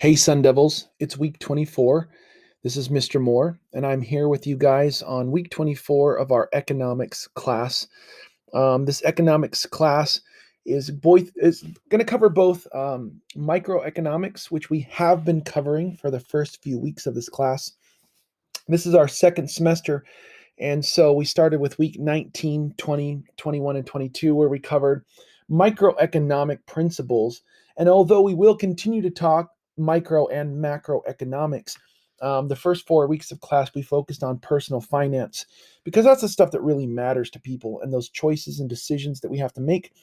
Hey, Sun Devils, it's week 24. This is Mr. Moore, and I'm here with you guys on week 24 of our economics class. This economics class is going to cover both microeconomics, which we have been covering for the first few weeks of this class. This is our second semester, and so we started with week 19, 20, 21, and 22, where we covered microeconomic principles. And although we will continue to talk micro and macroeconomics, the first 4 weeks of class we focused on personal finance because that's the stuff that really matters to people and those choices and decisions that we have to make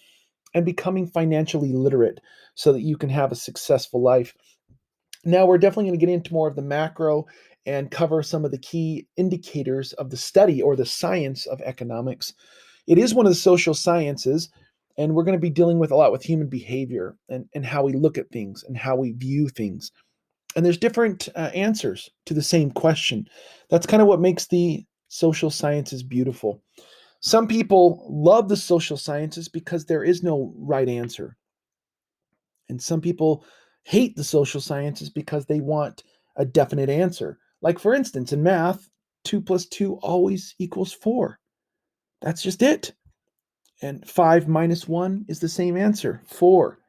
and becoming financially literate so that you can have a successful life. Now we're definitely going to get into more of the macro and cover some of the key indicators of the study or the science of economics. It is one of the social sciences, and we're going to be dealing with a lot with human behavior and how we look at things and how we view things. And there's different answers to the same question. That's kind of what makes the social sciences beautiful. Some people love the social sciences because there is no right answer. And some people hate the social sciences because they want a definite answer. Like, for instance, in math, 2 plus 2 always equals 4. That's just it. And 5 minus 1 is the same answer, 4.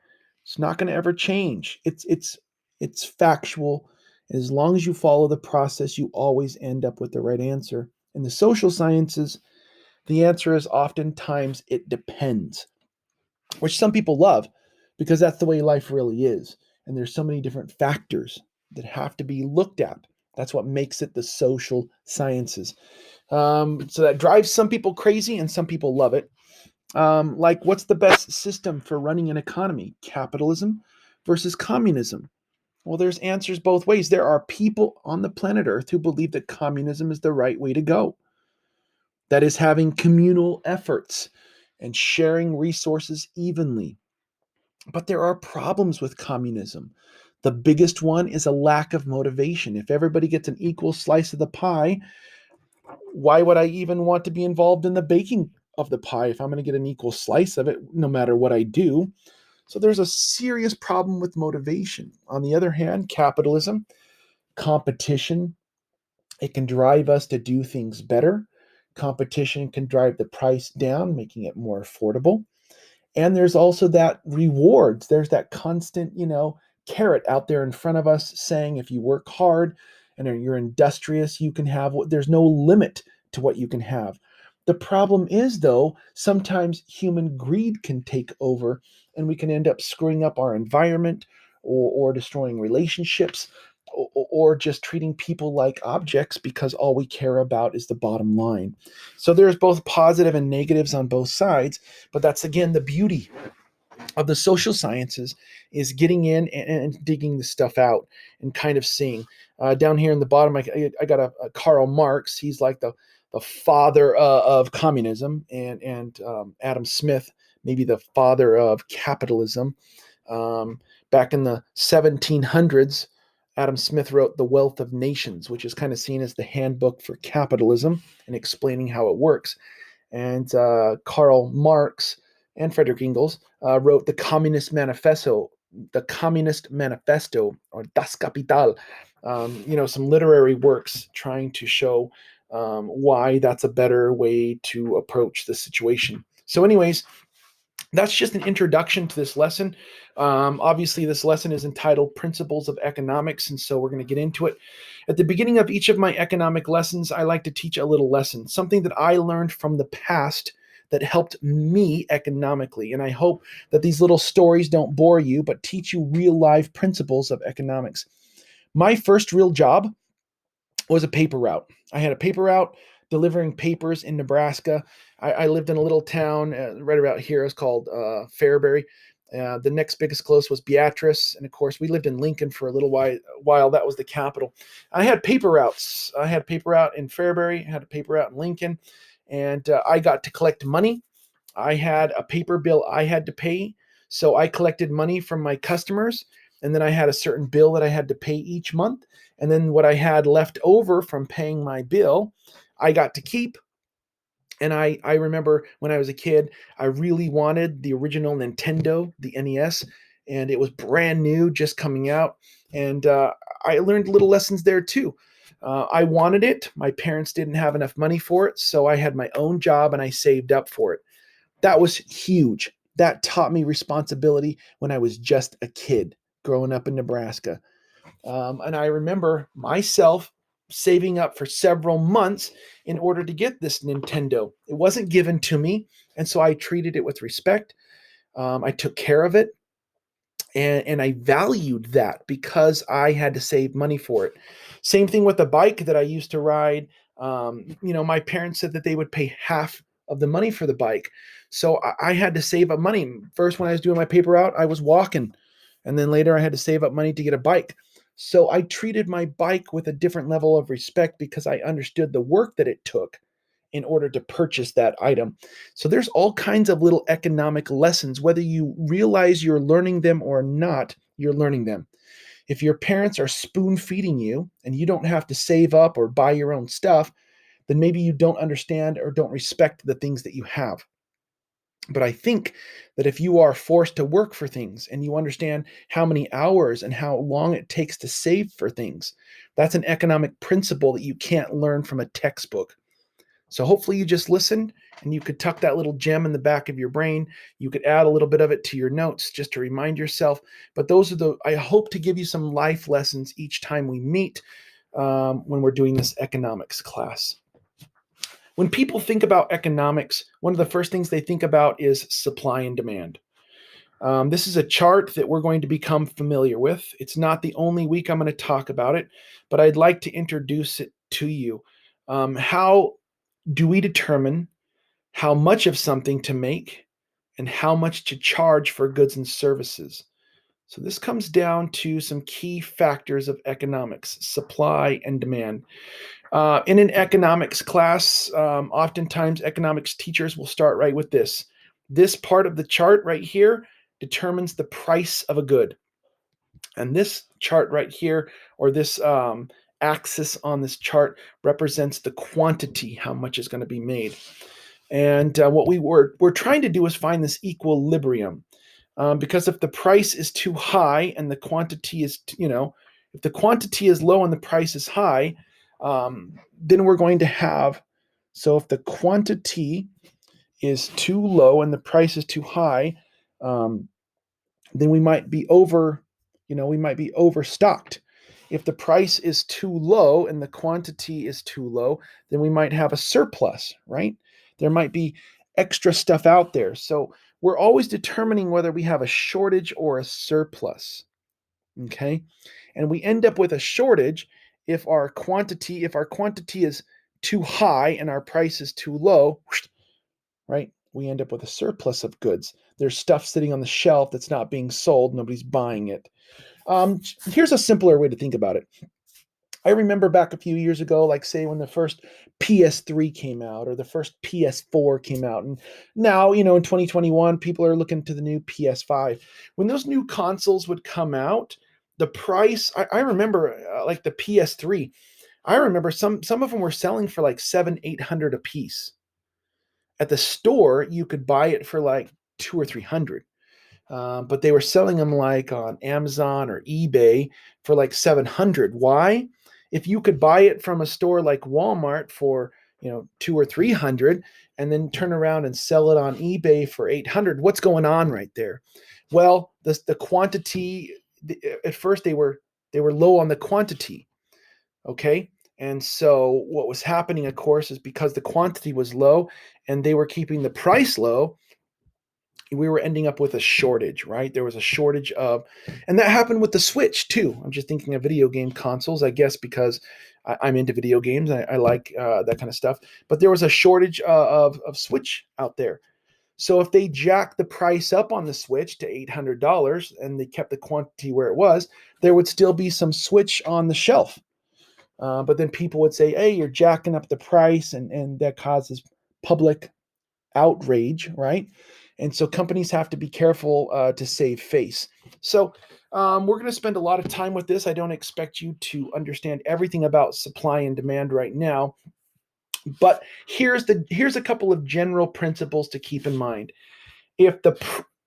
It's not going to ever change. It's factual. As long as you follow the process, you always end up with the right answer. In the social sciences, the answer is oftentimes it depends, which some people love because that's the way life really is. And there's so many different factors that have to be looked at. That's what makes it the social sciences. So that drives some people crazy and some people love it. Like, what's the best system for running an economy? Capitalism versus communism? Well, there's answers both ways. There are people on the planet Earth who believe that communism is the right way to go. That is having communal efforts and sharing resources evenly. But there are problems with communism. The biggest one is a lack of motivation. If everybody gets an equal slice of the pie, why would I even want to be involved in the baking of the pie if I'm going to get an equal slice of it no matter what I do? So there's a serious problem with motivation. On the other hand, capitalism, competition, it can drive us to do things better. Competition can drive the price down, making it more affordable. And there's also that rewards. There's that constant, carrot out there in front of us saying if you work hard and you're industrious, you can have what there's no limit to what you can have. The problem is, though, sometimes human greed can take over and we can end up screwing up our environment or destroying relationships or just treating people like objects because all we care about is the bottom line. So there's both positive and negatives on both sides, but that's again the beauty of the social sciences is getting in and digging the stuff out and kind of seeing. Down here in the bottom, I got a Karl Marx. He's like the father of communism, and Adam Smith, maybe the father of capitalism. Back in the 1700s, Adam Smith wrote The Wealth of Nations, which is kind of seen as the handbook for capitalism and explaining how it works. And Karl Marx and Frederick Engels wrote the Communist Manifesto, or Das Kapital. Some literary works trying to show why that's a better way to approach the situation. So, anyways, that's just an introduction to this lesson. Obviously, this lesson is entitled Principles of Economics, and so we're going to get into it. At the beginning of each of my economic lessons, I like to teach a little lesson, something that I learned from the past that helped me economically. And I hope that these little stories don't bore you, but teach you real life principles of economics. My first real job was a paper route. I had a paper route delivering papers in Nebraska. I lived in a little town right about here. It's called Fairbury. The next biggest close was Beatrice. And of course, we lived in Lincoln for a little while. That was the capital. I had paper routes. I had a paper route in Fairbury, I had a paper route in Lincoln, and I got to collect money. I had a paper bill I had to pay. So I collected money from my customers, and then I had a certain bill that I had to pay each month. And then what I had left over from paying my bill, I got to keep. And I remember when I was a kid, I really wanted the original Nintendo, the NES. and it was brand new, just coming out. And I learned little lessons there too. I wanted it. My parents didn't have enough money for it, so I had my own job and I saved up for it. That was huge. That taught me responsibility when I was just a kid growing up in Nebraska. And I remember myself saving up for several months in order to get this Nintendo. It wasn't given to me, and so I treated it with respect. I took care of it, and I valued that because I had to save money for it. Same thing with the bike that I used to ride. My parents said that they would pay half of the money for the bike, so I had to save up money. First, when I was doing my paper route, I was walking, and then later I had to save up money to get a bike. So I treated my bike with a different level of respect because I understood the work that it took in order to purchase that item. So there's all kinds of little economic lessons, whether you realize you're learning them or not, you're learning them. If your parents are spoon feeding you and you don't have to save up or buy your own stuff, then maybe you don't understand or don't respect the things that you have. But I think that if you are forced to work for things and you understand how many hours and how long it takes to save for things, that's an economic principle that you can't learn from a textbook. So hopefully you just listened and you could tuck that little gem in the back of your brain. You could add a little bit of it to your notes just to remind yourself. But I hope to give you some life lessons each time we meet when we're doing this economics class. When people think about economics, one of the first things they think about is supply and demand. This is a chart that we're going to become familiar with. It's not the only week I'm going to talk about it, but I'd like to introduce it to you. How do we determine how much of something to make and how much to charge for goods and services? So this comes down to some key factors of economics, supply and demand. In an economics class, oftentimes economics teachers will start right with this. This part of the chart right here determines the price of a good. And this chart right here, or this axis on this chart, represents the quantity, how much is going to be made. And what we're trying to do is find this equilibrium. Because if the price is too high and the quantity is, if the quantity is low and the price is high, then we're going to have, so if the quantity is too low and the price is too high, then we might be overstocked. If the price is too low and the quantity is too low, then we might have a surplus, right? There might be extra stuff out there. So we're always determining whether we have a shortage or a surplus. Okay? And we end up with a shortage if our quantity is too high and our price is too low, right? We end up with a surplus of goods. There's stuff sitting on the shelf that's not being sold, nobody's buying it. Here's a simpler way to think about it. I remember back a few years ago, like say when the first PS3 came out or the first PS4 came out. And now, in 2021, people are looking to the new PS5. When those new consoles would come out, the price, I remember like the PS3, I remember some of them were selling for like 700-800 a piece. At the store, you could buy it for like 200 or 300. But they were selling them like on Amazon or eBay for like 700. Why? If you could buy it from a store like Walmart for 200 or 300 and then turn around and sell it on eBay for 800, what's going on right there? Well, the quantity, at first they were low on the quantity. Okay. And so what was happening, of course, is because the quantity was low and they were keeping the price low, we were ending up with a shortage, right? There was a shortage of, and that happened with the Switch too. I'm just thinking of video game consoles, I guess, because I'm into video games. I like that kind of stuff. But there was a shortage of Switch out there. So if they jacked the price up on the Switch to $800 and they kept the quantity where it was, there would still be some Switch on the shelf. But then people would say, hey, you're jacking up the price, and that causes public outrage, right? And so companies have to be careful to save face. So we're going to spend a lot of time with this. I don't expect you to understand everything about supply and demand right now, but here's a couple of general principles to keep in mind. If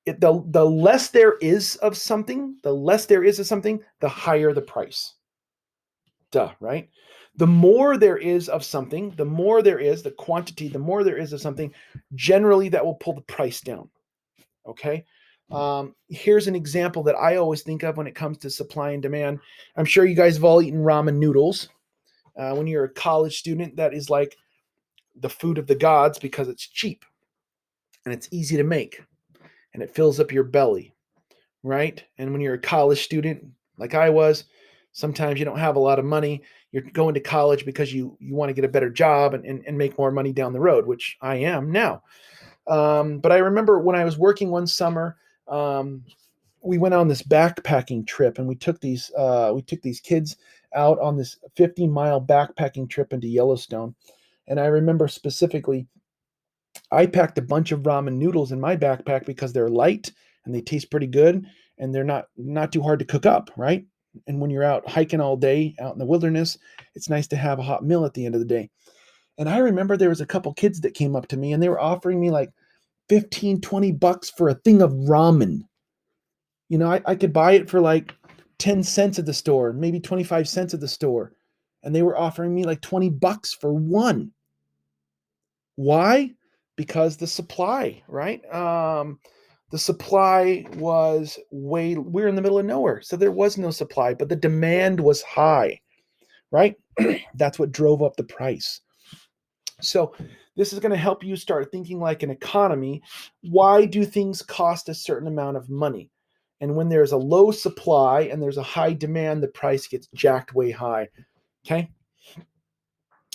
The less there is of something, the higher the price. Duh, right? The more there is of something, the more there is the quantity, the more there is of something, generally that will pull the price down. Okay. Here's an example that I always think of when it comes to supply and demand. I'm sure you guys have all eaten ramen noodles. When you're a college student, that is like the food of the gods because it's cheap and it's easy to make and it fills up your belly, right? And when you're a college student, like I was, sometimes you don't have a lot of money. You're going to college because you want to get a better job and make more money down the road, which I am now. But I remember when I was working one summer, we went on this backpacking trip, and we took these kids out on this 50-mile backpacking trip into Yellowstone. And I remember specifically, I packed a bunch of ramen noodles in my backpack because they're light and they taste pretty good, and they're not too hard to cook up, right? And when you're out hiking all day out in the wilderness, it's nice to have a hot meal at the end of the day. And I remember there was a couple kids that came up to me and they were offering me like 15, $20 for a thing of ramen. I could buy it for like 10 cents at the store, maybe 25 cents at the store. And they were offering me like $20 for one. Why? Because the supply, right? The supply was we're in the middle of nowhere. So there was no supply, but the demand was high, right? That's what drove up the price. So this is going to help you start thinking like an economy. Why do things cost a certain amount of money? And when there's a low supply and there's a high demand, the price gets jacked way high. Okay.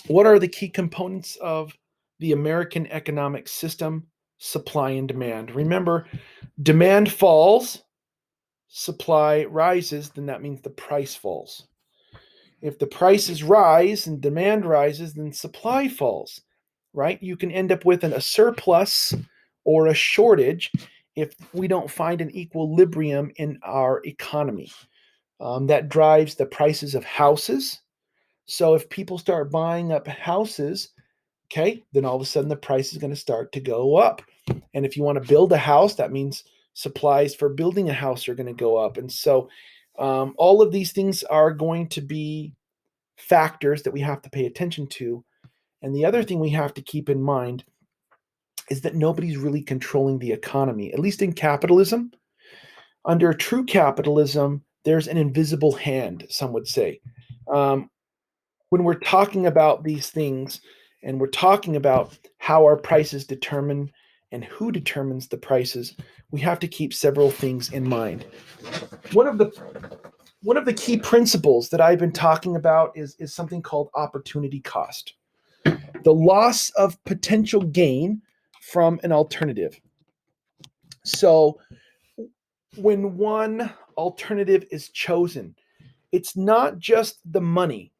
What are the key components of the American economic system? Supply and demand. Remember, demand falls, supply rises, then that means the price falls. If the prices rise and demand rises, then supply falls, right? You can end up with a surplus or a shortage if we don't find an equilibrium in our economy. That drives the prices of houses. So if people start buying up houses, okay, then all of a sudden the price is going to start to go up. And if you want to build a house, that means supplies for building a house are going to go up. And so all of these things are going to be factors that we have to pay attention to. And the other thing we have to keep in mind is that nobody's really controlling the economy, at least in capitalism. Under true capitalism, there's an invisible hand, some would say. Um, when we're talking about these things and we're talking about how our prices determine and who determines the prices, we have to keep several things in mind. One of the one of the key principles that I've been talking about is something called opportunity cost. The loss of potential gain from an alternative. So when one alternative is chosen, it's not just the money.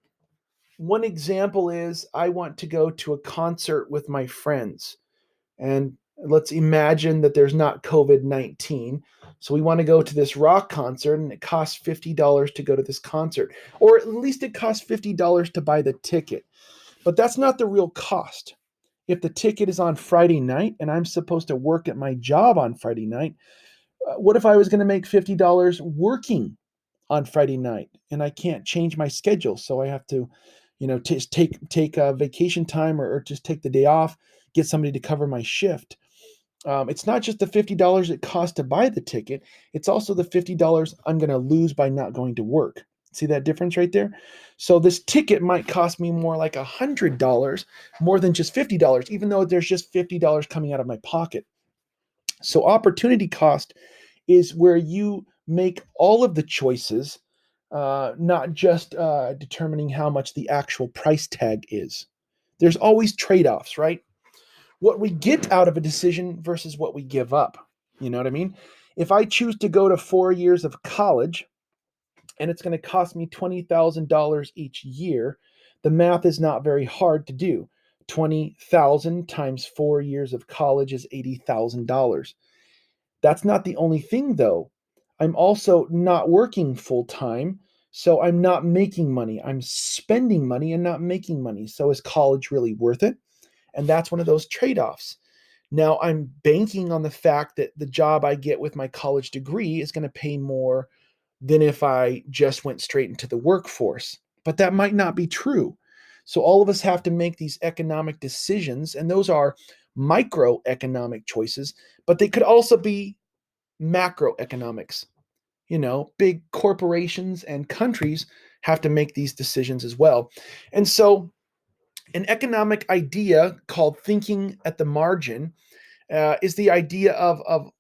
One example is I want to go to a concert with my friends. And let's imagine that there's not COVID-19. So we want to go to this rock concert and it costs $50 to go to this concert. Or at least it costs $50 to buy the ticket. But that's not the real cost. If the ticket is on Friday night and I'm supposed to work at my job on Friday night, what if I was going to make $50 working on Friday night and I can't change my schedule? So I have to, take vacation time or just take the day off, get somebody to cover my shift. It's not just the $50 it costs to buy the ticket, it's also the $50 I'm going to lose by not going to work. See that difference right there? So this ticket might cost me more like $100 more than just $50, even though there's just $50 coming out of my pocket. So opportunity cost is where you make all of the choices, not just determining how much the actual price tag is. There's always trade offs, right? What we get out of a decision versus what we give up. You know what I mean? If I choose to go to 4 years of college and it's going to cost me $20,000 each year, the math is not very hard to do. 20,000 times 4 years of college is $80,000. That's not the only thing, though. I'm also not working full time, so I'm not making money. I'm spending money and not making money. So is college really worth it? And that's one of those trade offs. Now I'm banking on the fact that the job I get with my college degree is going to pay more than if I just went straight into the workforce. But that might not be true. So all of us have to make these economic decisions, and those are microeconomic choices, but they could also be macroeconomics. Big corporations and countries have to make these decisions as well. And so, an economic idea called thinking at the margin is the idea of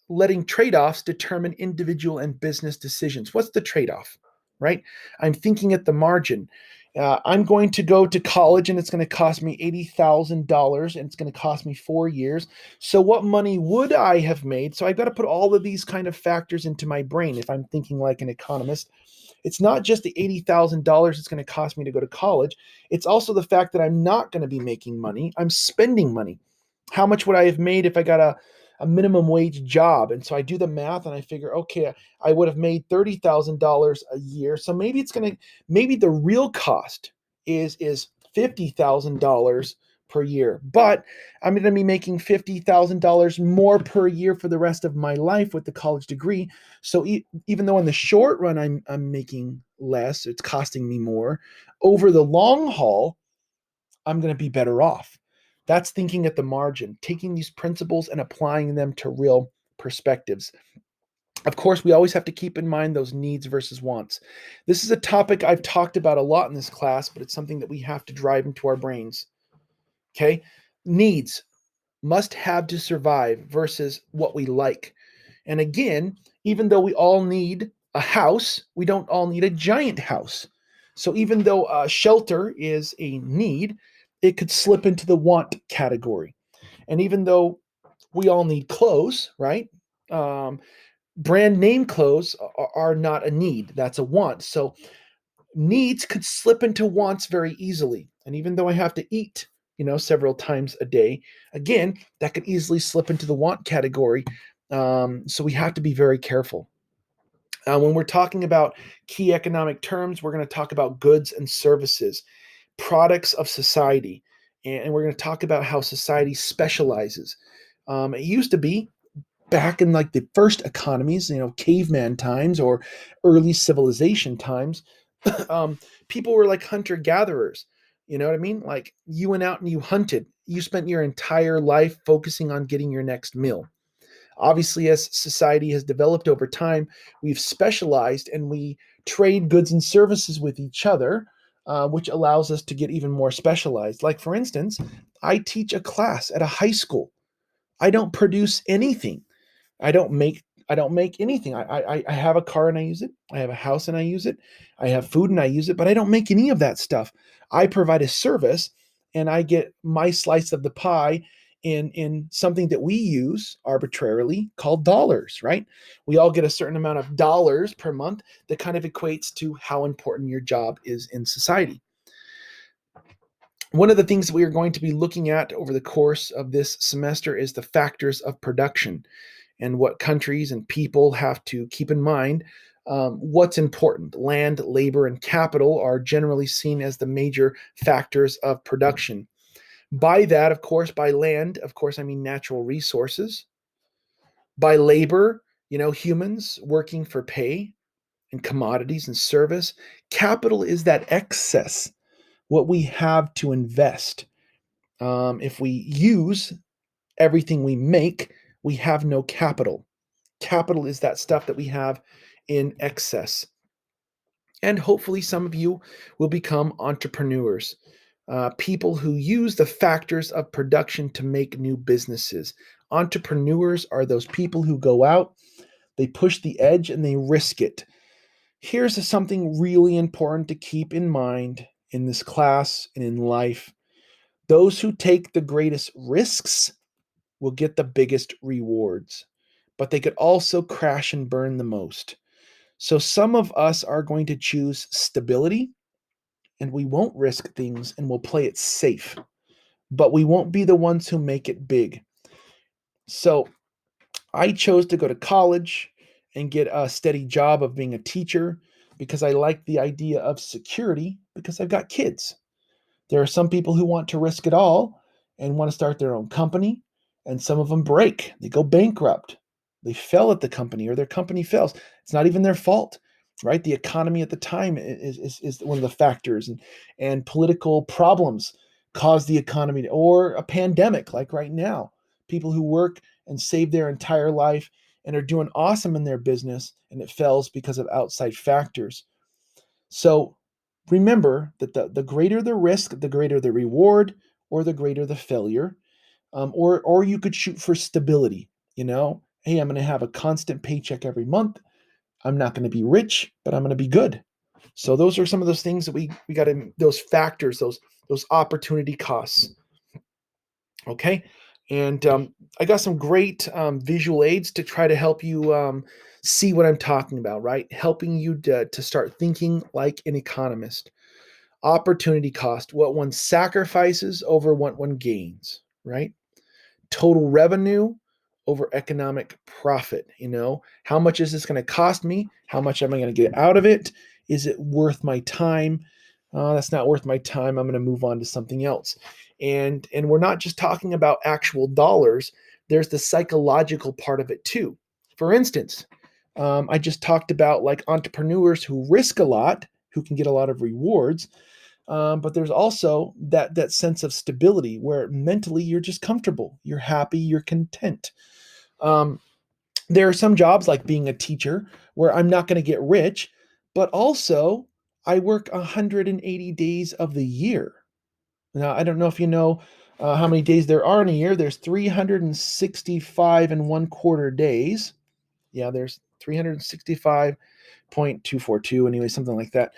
letting trade offs determine individual and business decisions. What's the trade off, right? I'm thinking at the margin. I'm going to go to college and it's going to cost me $80,000 and it's going to cost me 4 years. So, what money would I have made? So, I've got to put all of these kind of factors into my brain if I'm thinking like an economist. It's not just the $80,000 it's going to cost me to go to college. It's also the fact that I'm not going to be making money. I'm spending money. How much would I have made if I got a minimum wage job? And so I do the math and I figure, okay, I would have made $30,000 a year. So maybe the real cost is $50,000 per year, but I'm going to be making $50,000 more per year for the rest of my life with the college degree. So even though in the short run I'm making less, it's costing me more. Over the long haul, I'm going to be better off. That's thinking at the margin, taking these principles and applying them to real perspectives. Of course, we always have to keep in mind those needs versus wants. This is a topic I've talked about a lot in this class, but it's something that we have to drive into our brains. Okay? Needs, must have to survive versus what we like. And again, even though we all need a house, we don't all need a giant house. So even though shelter is a need, it could slip into the want category. And even though we all need clothes, right? Um, Brand name clothes are not a need, that's a want. So needs could slip into wants very easily. And even though I have to eat, several times a day, again, that could easily slip into the want category. So we have to be very careful. When we're talking about key economic terms, we're going to talk about goods and services, products of society, and we're going to talk about how society specializes. It used to be back in like the first economies, caveman times or early civilization times, people were like hunter gatherers. You know what I mean? Like you went out and you hunted. You spent your entire life focusing on getting your next meal. Obviously, as society has developed over time, we've specialized and we trade goods and services with each other, which allows us to get even more specialized. Like, for instance, I teach a class at a high school. I don't produce anything. I don't make I don't make anything. I have a car and I use it. I have a house and I use it. I have food and I use it, but I don't make any of that stuff. I provide a service and I get my slice of the pie in something that we use arbitrarily called dollars, right? We all get a certain amount of dollars per month that kind of equates to how important your job is in society. One of the things that we are going to be looking at over the course of this semester is the factors of production and what countries and people have to keep in mind. What's important? Land, labor, and capital are generally seen as the major factors of production. By that, of course, by land, of course, I mean natural resources. By labor, humans working for pay and commodities and service. Capital is that excess, what we have to invest. If we use everything we make, we have no capital. Capital is that stuff that we have in excess. And hopefully, some of you will become entrepreneurs, people who use the factors of production to make new businesses. Entrepreneurs are those people who go out, they push the edge, and they risk it. Here's something really important to keep in mind in this class and in life: those who take the greatest risks will get the biggest rewards, but they could also crash and burn the most. So some of us are going to choose stability and we won't risk things and we'll play it safe, but we won't be the ones who make it big. So I chose to go to college and get a steady job of being a teacher because I like the idea of security because I've got kids. There are some people who want to risk it all and want to start their own company and some of them break. They go bankrupt. They fail at the company, or their company fails. It's not even their fault, right? The economy at the time is one of the factors, and political problems cause the economy, or a pandemic like right now. People who work and save their entire life and are doing awesome in their business, and it fails because of outside factors. So remember that the greater the risk, the greater the reward, or the greater the failure. Or you could shoot for stability. Hey, I'm going to have a constant paycheck every month. I'm not going to be rich, but I'm going to be good. So those are some of those things that we got to, those factors, those opportunity costs. Okay. And I got some great visual aids to try to help you see what I'm talking about, right? Helping you to start thinking like an economist. Opportunity cost, what one sacrifices over what one gains, right? Total revenue over economic profit. How much is this going to cost me? How much am I going to get out of it? Is it worth my time? That's not worth my time. I'm going to move on to something else. And we're not just talking about actual dollars. There's the psychological part of it too. For instance, I just talked about like entrepreneurs who risk a lot, who can get a lot of rewards. But there's also that sense of stability where mentally you're just comfortable, you're happy, you're content. Um, there are some jobs like being a teacher where I'm not going to get rich, but also I work 180 days of the year. Now, I don't know if you know how many days there are in a year. There's 365 and one quarter days. Yeah, there's 365.242 anyway, something like that,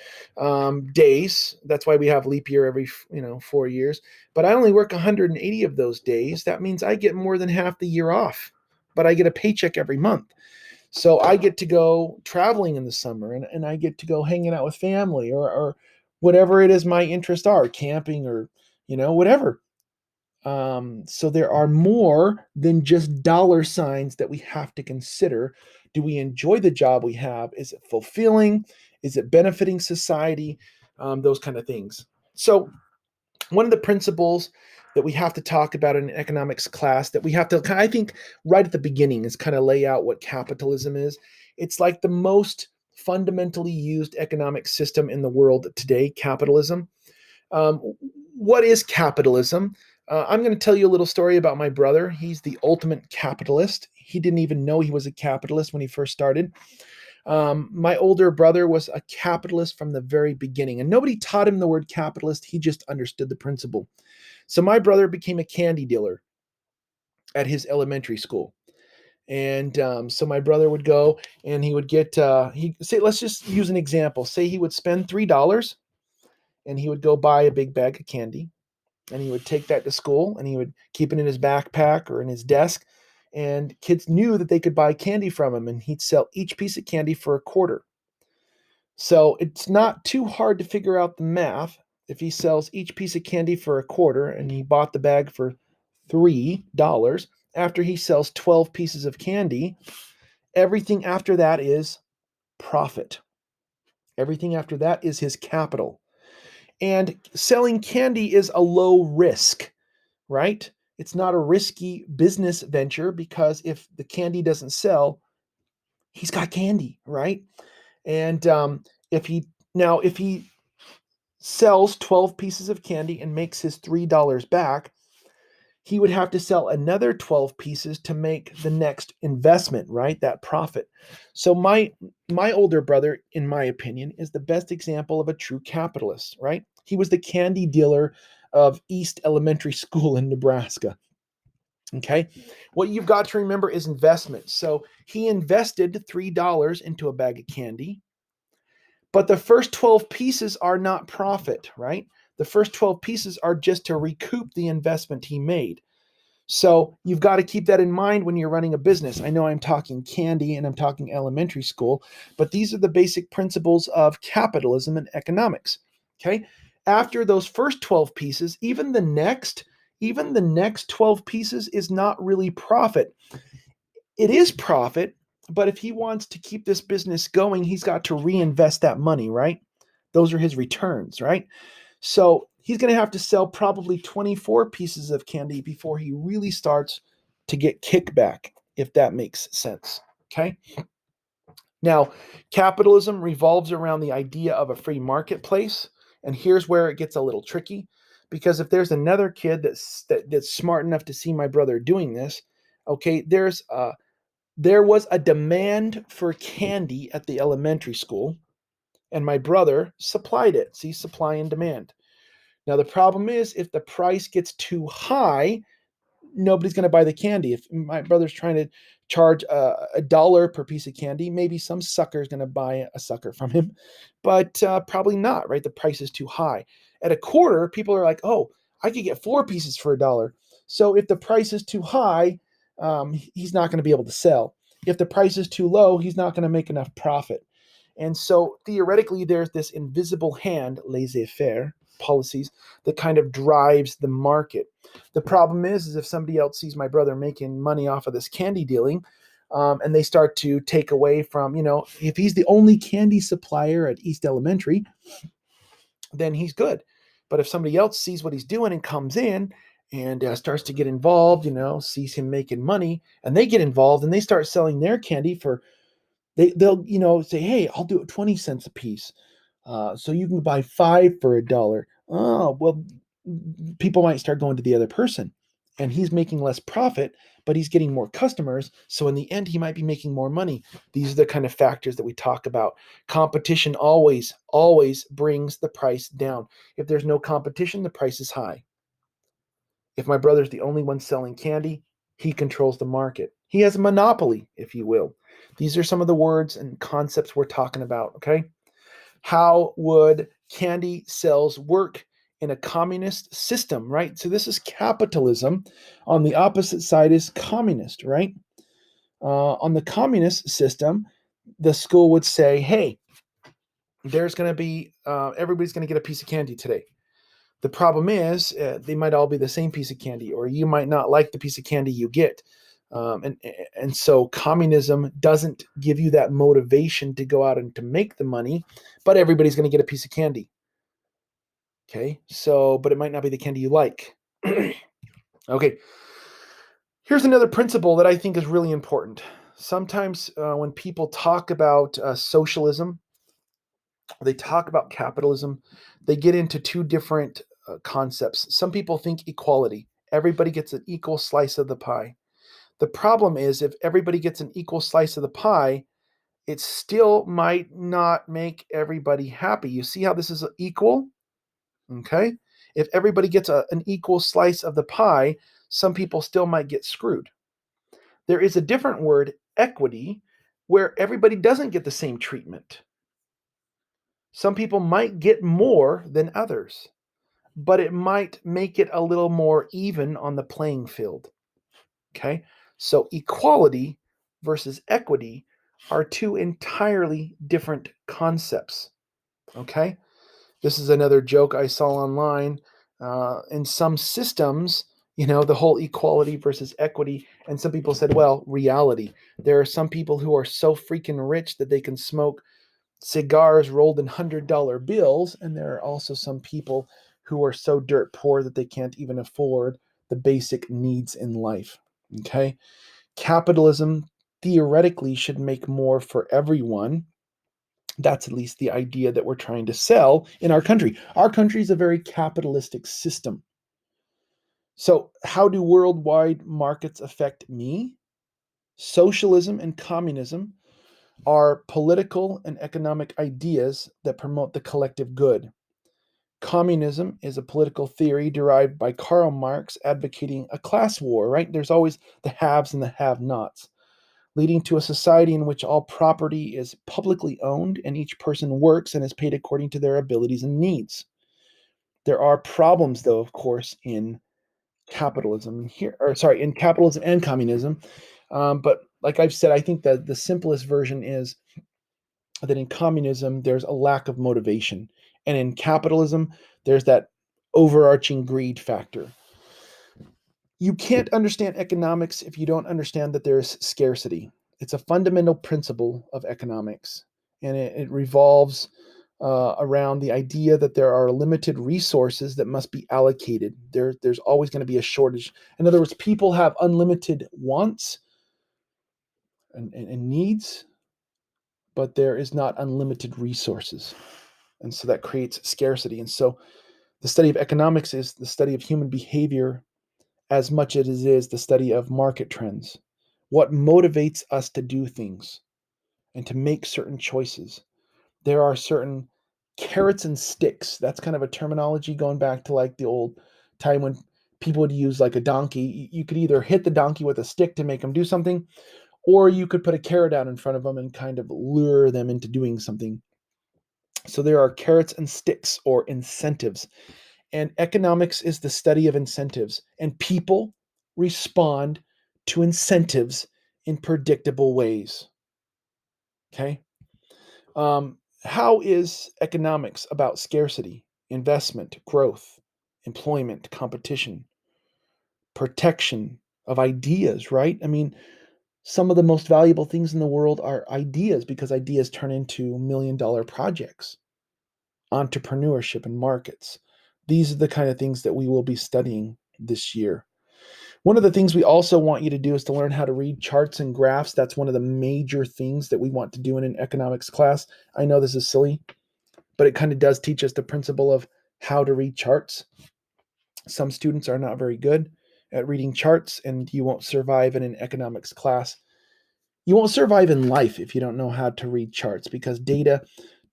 days. That's why we have leap year every 4 years. But I only work 180 of those days. That means I get more than half the year off, but I get a paycheck every month. So I get to go traveling in the summer, and I get to go hanging out with family, or whatever it is my interests are, camping, or whatever. So there are more than just dollar signs that we have to consider. Do we enjoy the job we have? Is it fulfilling? Is it benefiting society? Those kind of things. So one of the principles that we have to talk about in an economics class, that we have to, I think, right at the beginning, is kind of lay out what capitalism is. It's like the most fundamentally used economic system in the world today, capitalism. Um, what is capitalism? I'm going to tell you a little story about my brother. He's the ultimate capitalist. He didn't even know he was a capitalist when he first started. My older brother was a capitalist from the very beginning, and nobody taught him the word capitalist. He just understood the principle. So my brother became a candy dealer at his elementary school. And so my brother would go and he would get, let's just use an example. Say he would spend $3 and he would go buy a big bag of candy, and he would take that to school and he would keep it in his backpack or in his desk. And kids knew that they could buy candy from him, and he'd sell each piece of candy for a quarter. So it's not too hard to figure out the math. If he sells each piece of candy for a quarter and he bought the bag for $3, after he sells 12 pieces of candy, everything after that is profit. Everything after that is his capital. And selling candy is a low risk, right? It's not a risky business venture, because if the candy doesn't sell, he's got candy, right? And if he sells 12 pieces of candy and makes his $3 back, he would have to sell another 12 pieces to make the next investment, right? That profit. So my older brother, in my opinion, is the best example of a true capitalist, right? He was the candy dealer of East Elementary School in Nebraska. Okay. What you've got to remember is investment. So he invested $3 into a bag of candy, but the first 12 pieces are not profit, right? The first 12 pieces are just to recoup the investment he made. So you've got to keep that in mind when you're running a business. I know I'm talking candy and I'm talking elementary school, but these are the basic principles of capitalism and economics. Okay. After those first 12 pieces, even the next 12 pieces is not really profit. It is profit, but if he wants to keep this business going, he's got to reinvest that money, right? Those are his returns, right? So he's going to have to sell probably 24 pieces of candy before he really starts to get kickback, if that makes sense. Okay. Now, capitalism revolves around the idea of a free marketplace. And here's where it gets a little tricky, because if there's another kid that's smart enough to see my brother doing this, okay, there was a demand for candy at the elementary school, and my brother supplied it. See, supply and demand. Now, the problem is if the price gets too high, nobody's going to buy the candy. If my brother's trying to charge $1 per piece of candy, maybe some sucker is going to buy a sucker from him, but probably not, right? The price is too high. At a quarter, people are like, oh, I could get 4 pieces for $1. So if the price is too high, he's not going to be able to sell. If the price is too low, he's not going to make enough profit. And so theoretically, there's this invisible hand, laissez-faire policies, that kind of drives the market. The problem is if somebody else sees my brother making money off of this candy dealing, and they start to take away from, if he's the only candy supplier at East Elementary, then he's good. But if somebody else sees what he's doing and comes in and starts to get involved, sees him making money, and they get involved and they start selling their candy for, they'll say, hey, I'll do it 20 cents a piece. So you can buy 5 for $1. Oh, well, people might start going to the other person, and he's making less profit, but he's getting more customers. So in the end, he might be making more money. These are the kind of factors that we talk about. Competition always brings the price down. If there's no competition, the price is high. If my brother's the only one selling candy, he controls the market. He has a monopoly, if you will. These are some of the words and concepts we're talking about, okay? How would candy sales work in a communist system, right? So this is capitalism. On the opposite side is communist, right? On the communist system, the school would say, hey, there's going to be, everybody's going to get a piece of candy today. The problem is they might all be the same piece of candy, or you might not like the piece of candy you get. And so communism doesn't give you that motivation to go out and to make the money, but everybody's going to get a piece of candy. Okay, so, but it might not be the candy you like. Okay, here's another principle that I think is really important. Sometimes when people talk about socialism, they talk about capitalism, they get into two different concepts. Some people think equality. Everybody gets an equal slice of the pie. The problem is if everybody gets an equal slice of the pie, it still might not make everybody happy. You see how this is equal? Okay? If everybody gets an equal slice of the pie, some people still might get screwed. There is a different word, equity, where everybody doesn't get the same treatment. Some people might get more than others, but it might make it a little more even on the playing field. Okay? So equality versus equity are two entirely different concepts. Okay? This is another joke I saw online. In some systems, the whole equality versus equity, and some people said, well, reality. There are some people who are so freaking rich that they can smoke cigars rolled in $100 bills, and there are also some people who are so dirt poor that they can't even afford the basic needs in life. Okay? Capitalism theoretically should make more for everyone. That's at least the idea that we're trying to sell in our country. Our country is a very capitalistic system. So, how do worldwide markets affect me? Socialism and communism are political and economic ideas that promote the collective good. Communism is a political theory derived by Karl Marx advocating a class war, right? There's always the haves and the have-nots, leading to a society in which all property is publicly owned and each person works and is paid according to their abilities and needs. There are problems, though, of course, in capitalism in capitalism and communism. But like I've said, I think that the simplest version is that in communism, there's a lack of motivation. And in capitalism, there's that overarching greed factor. You can't understand economics if you don't understand that there's scarcity. It's a fundamental principle of economics, and it revolves around the idea that there are limited resources that must be allocated. There's always going to be a shortage. In other words, people have unlimited wants and needs, but there is not unlimited resources. And so that creates scarcity. And so the study of economics is the study of human behavior as much as it is the study of market trends. What motivates us to do things and to make certain choices? There are certain carrots and sticks. That's kind of a terminology going back to like the old time when people would use like a donkey. You could either hit the donkey with a stick to make them do something, or you could put a carrot out in front of them and kind of lure them into doing something. So there are carrots and sticks or incentives. And economics is the study of incentives. And people respond to incentives in predictable ways. Okay. How is economics about scarcity, investment, growth, employment, competition, protection of ideas, right? I mean, some of the most valuable things in the world are ideas because ideas turn into $1 million projects, entrepreneurship and markets. These are the kind of things that we will be studying this year. One of the things we also want you to do is to learn how to read charts and graphs. That's one of the major things that we want to do in an economics class. I know this is silly, but it kind of does teach us the principle of how to read charts. Some students are not very good at reading charts, and you won't survive in an economics class. You won't survive in life if you don't know how to read charts because data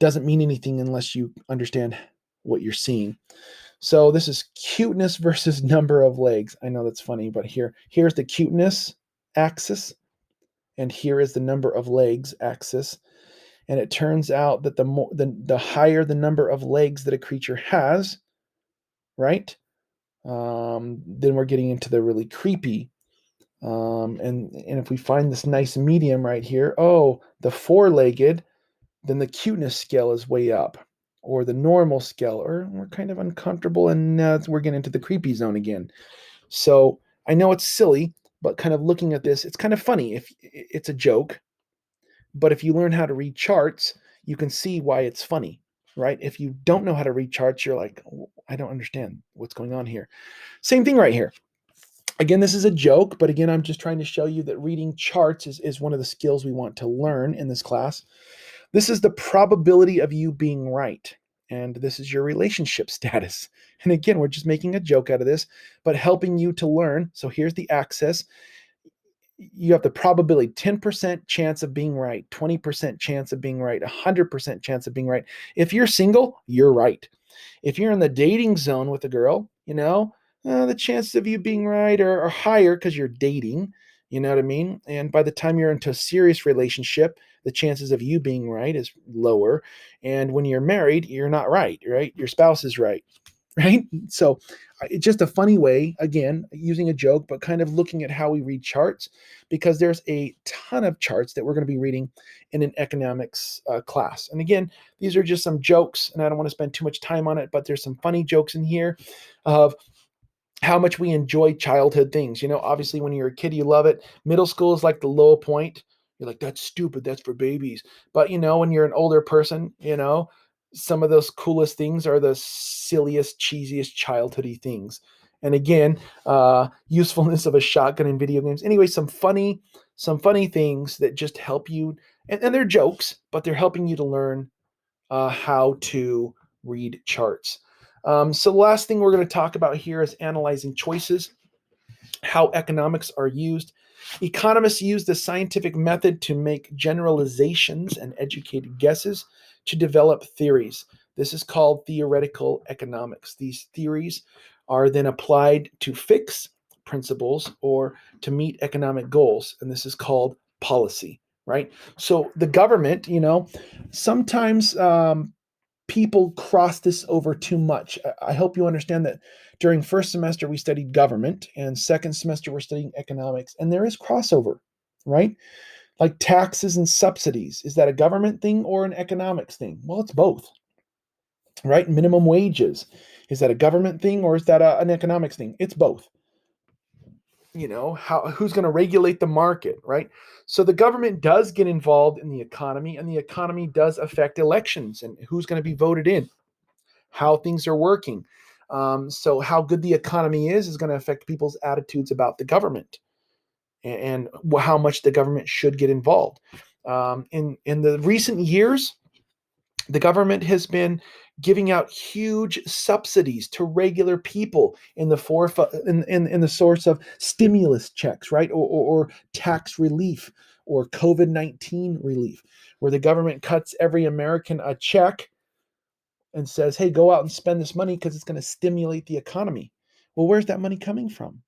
doesn't mean anything unless you understand what you're seeing. So this is cuteness versus number of legs. I know that's funny, but here's the cuteness axis, and here is the number of legs axis. And it turns out that the higher the number of legs that a creature has, right? Then we're getting into the really creepy. And if we find this nice medium right here, oh, the four-legged, then the cuteness scale is way up, or the normal scale, or we're kind of uncomfortable, and we're getting into the creepy zone again. So I know it's silly, but kind of looking at this, it's kind of funny. If it's a joke, but if you learn how to read charts, you can see why it's funny, right? If you don't know how to read charts, you're like, oh, I don't understand what's going on here. Same thing right here. Again, this is a joke, but again, I'm just trying to show you that reading charts is one of the skills we want to learn in this class. This is the probability of you being right. And this is your relationship status. And again, we're just making a joke out of this, but helping you to learn. So here's the axis. You have the probability 10% chance of being right, 20% chance of being right, 100% chance of being right. If you're single, you're right. If you're in the dating zone with a girl, the chances of you being right are higher because you're dating. You know what I mean? And by the time you're into a serious relationship, the chances of you being right is lower. And when you're married, you're not right, right? Your spouse is right, right? So it's just a funny way, again, using a joke, but kind of looking at how we read charts, because there's a ton of charts that we're going to be reading in an economics class. And again, these are just some jokes, and I don't want to spend too much time on it, but there's some funny jokes in here of how much we enjoy childhood things. Obviously when you're a kid, you love it. Middle school is like the low point. You're like, that's stupid. That's for babies. But when you're an older person, some of those coolest things are the silliest, cheesiest childhoody things. And again, usefulness of a shotgun in video games. Anyway, some funny things that just help you. And they're jokes, but they're helping you to learn how to read charts. So the last thing we're going to talk about here is analyzing choices, how economics are used. Economists use the scientific method to make generalizations and educated guesses to develop theories. This is called theoretical economics. These theories are then applied to fix principles or to meet economic goals, and this is called policy, right? So the government, sometimes people cross this over too much. I hope you understand that during first semester we studied government, and second semester we're studying economics, and there is crossover, right? Like taxes and subsidies. Is that a government thing or an economics thing? Well, it's both, right? Minimum wages. Is that a government thing or is that an economics thing? It's both. Who's going to regulate the market, right? So the government does get involved in the economy, and the economy does affect elections and who's going to be voted in, how things are working. So how good the economy is going to affect people's attitudes about the government, and how much the government should get involved. In the recent years, the government has been giving out huge subsidies to regular people in the in the source of stimulus checks, right, or tax relief, or COVID-19 relief, where the government cuts every American a check and says, "Hey, go out and spend this money because it's going to stimulate the economy." Well, where's that money coming from?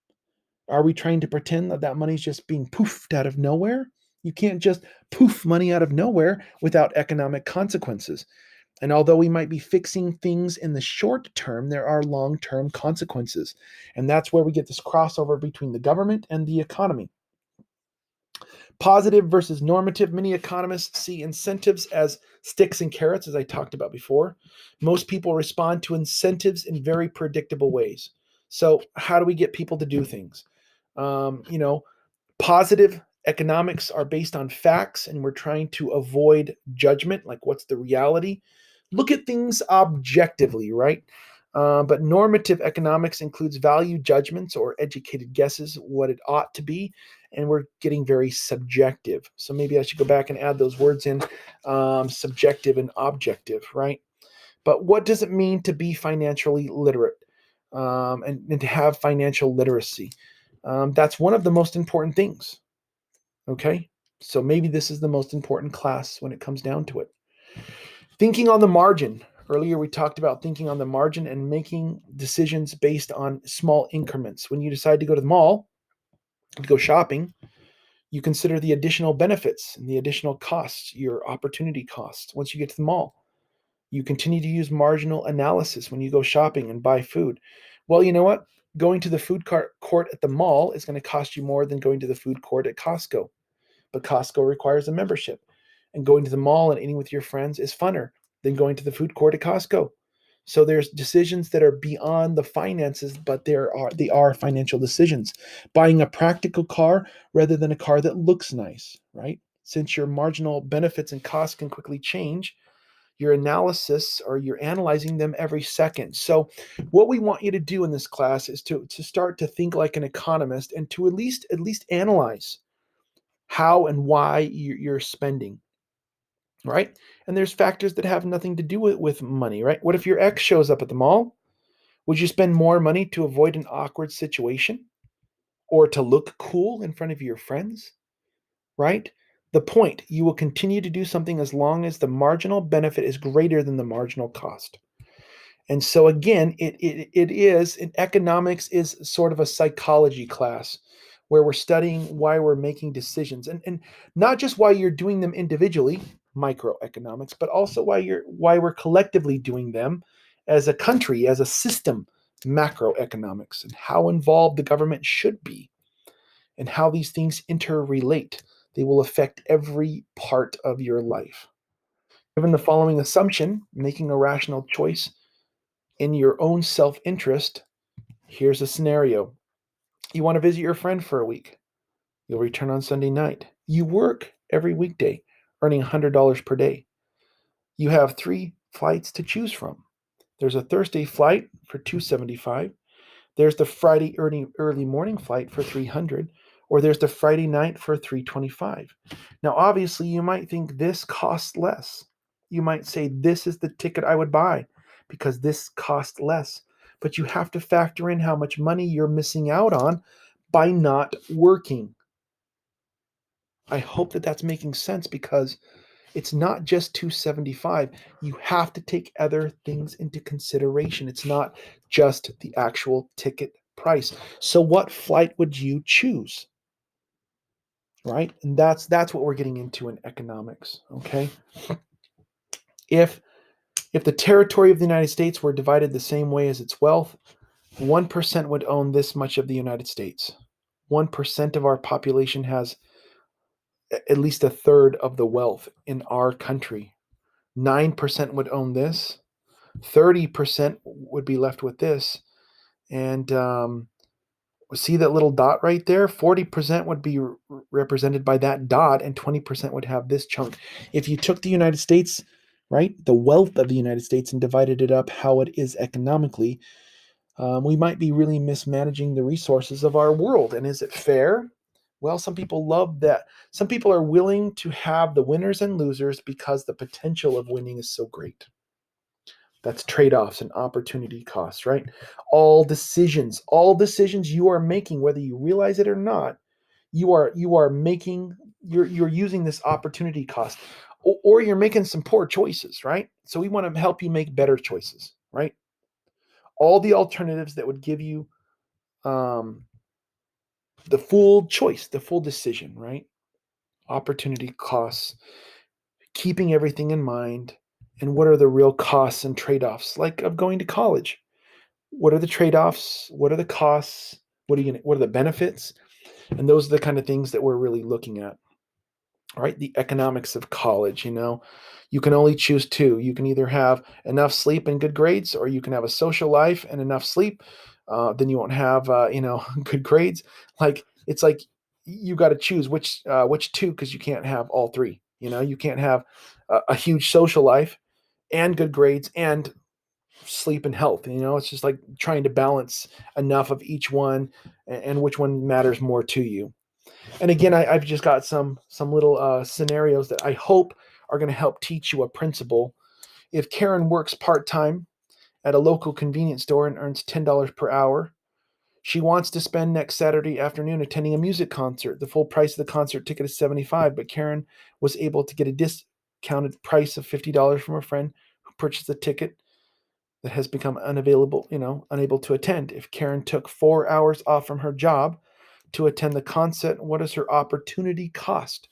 Are we trying to pretend that that money's just being poofed out of nowhere? You can't just poof money out of nowhere without economic consequences. And although we might be fixing things in the short term, there are long term consequences. And that's where we get this crossover between the government and the economy. Positive versus normative. Many economists see incentives as sticks and carrots, as I talked about before. Most people respond to incentives in very predictable ways. So, how do we get people to do things? Um, you know, Positive economics are based on facts, and we're trying to avoid judgment, like what's the reality. Look at things objectively, right? But normative economics includes value judgments or educated guesses what it ought to be, and we're getting very subjective. So maybe I should go back and add those words in, subjective and objective, right? But what does it mean to be financially literate, and to have financial literacy? That's one of the most important things. Okay. So maybe this is the most important class when it comes down to it. Thinking on the margin. Earlier, we talked about thinking on the margin and making decisions based on small increments. When you decide to go to the mall, to go shopping, you consider the additional benefits and the additional costs, your opportunity costs once you get to the mall. You continue to use marginal analysis when you go shopping and buy food. Well, you know what? Going to the court at the mall is going to cost you more than going to the food court at Costco. But Costco requires a membership. And going to the mall and eating with your friends is funner than going to the food court at Costco. So there's decisions that are beyond the finances, but they are financial decisions. Buying a practical car rather than a car that looks nice, right? Since your marginal benefits and costs can quickly change, your analysis, or you're analyzing them every second. So what we want you to do in this class is to start to think like an economist, and to at least analyze how and why you're spending, right? And there's factors that have nothing to do with money, right? What if your ex shows up at the mall? Would you spend more money to avoid an awkward situation, or to look cool in front of your friends, right? The point, you will continue to do something as long as the marginal benefit is greater than the marginal cost. And so again, it is, in economics, is sort of a psychology class where we're studying why we're making decisions, and not just why you're doing them individually, microeconomics, but also why we're collectively doing them as a country, as a system, macroeconomics, and how involved the government should be, and how these things interrelate. They will affect every part of your life. Given the following assumption, making a rational choice in your own self interest, here's a scenario. You want to visit your friend for a week. You'll return on Sunday night. You work every weekday, earning $100 per day. You have three flights to choose from. There's a Thursday flight for $275. There's the Friday early morning flight for $300, or there's the Friday night for $325. Now, obviously, you might think this costs less. You might say, this is the ticket I would buy because this costs less. But you have to factor in how much money you're missing out on by not working. I hope that that's making sense, because it's not just 275. You have to take other things into consideration. It's not just the actual ticket price. So what flight would you choose? Right? And that's what we're getting into in economics, okay? If if the territory of the United States were divided the same way as its wealth, 1% would own this much of the United States. 1% of our population has at least a third of the wealth in our country. 9% would own this. 30% would be left with this, and See that little dot right there? 40% would be represented by that dot, and 20% would have this chunk. If you took the United States, right, the wealth of the United States, and divided it up how it is economically, we might be really mismanaging the resources of our world. And is it fair? Well, some people love that. Some people are willing to have the winners and losers because the potential of winning is so great. That's trade-offs and opportunity costs, right? All decisions you are making, whether you realize it or not, you are making you're using this opportunity cost, or you're making some poor choices, right? So we want to help you make better choices, right? All the alternatives that would give you um, the full choice, the full decision, right? Opportunity costs, keeping everything in mind, and what are the real costs and trade-offs, like of going to college. What are the trade-offs? What are the costs? What are the benefits? And those are the kind of things that we're really looking at. Right? The economics of college, you can only choose two. You can either have enough sleep and good grades, or you can have a social life and enough sleep. Then you won't have, good grades. Like it's like you got to choose which two, because you can't have all three. You can't have a huge social life and good grades and sleep and health. It's just like trying to balance enough of each one, and which one matters more to you. And again, I've just got some little scenarios that I hope are going to help teach you a principle. If Karen works part-time at a local convenience store and earns $10 per hour, she wants to spend next Saturday afternoon attending a music concert. The full price of the concert ticket is $75, but Karen was able to get a discounted price of $50 from a friend who purchased the ticket that has become unable to attend. If Karen took 4 hours off from her job to attend the concert, what is her opportunity cost?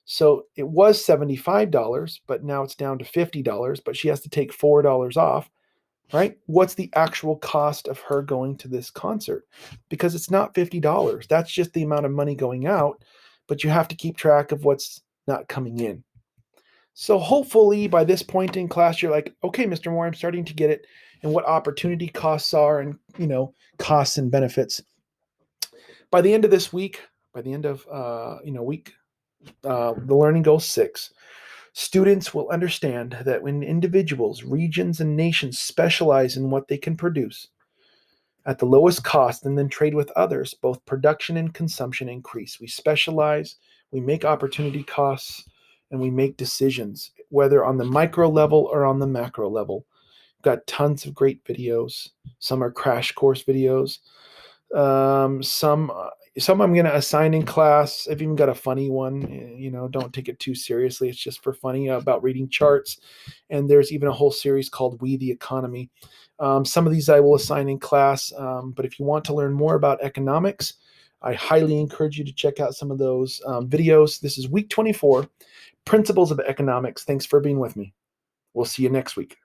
So it was $75, but now it's down to $50, but she has to take $4 off, right? What's the actual cost of her going to this concert? Because it's not $50. That's just the amount of money going out, but you have to keep track of what's not coming in. So hopefully by this point in class, you're like, okay, Mr. Moore, I'm starting to get it, and what opportunity costs are, and costs and benefits. By the end of this week, by the end of week the learning goal 6, students will understand that when individuals, regions, and nations specialize in what they can produce at the lowest cost and then trade with others, both production and consumption increase. We specialize, we make opportunity costs, and we make decisions, whether on the micro level or on the macro level. Got tons of great videos. Some are crash course videos. Some I'm going to assign in class. I've even got a funny one. Don't take it too seriously. It's just for funny, about reading charts. And there's even a whole series called We the Economy. Some of these I will assign in class. But if you want to learn more about economics, I highly encourage you to check out some of those videos. This is week 24, Principles of Economics. Thanks for being with me. We'll see you next week.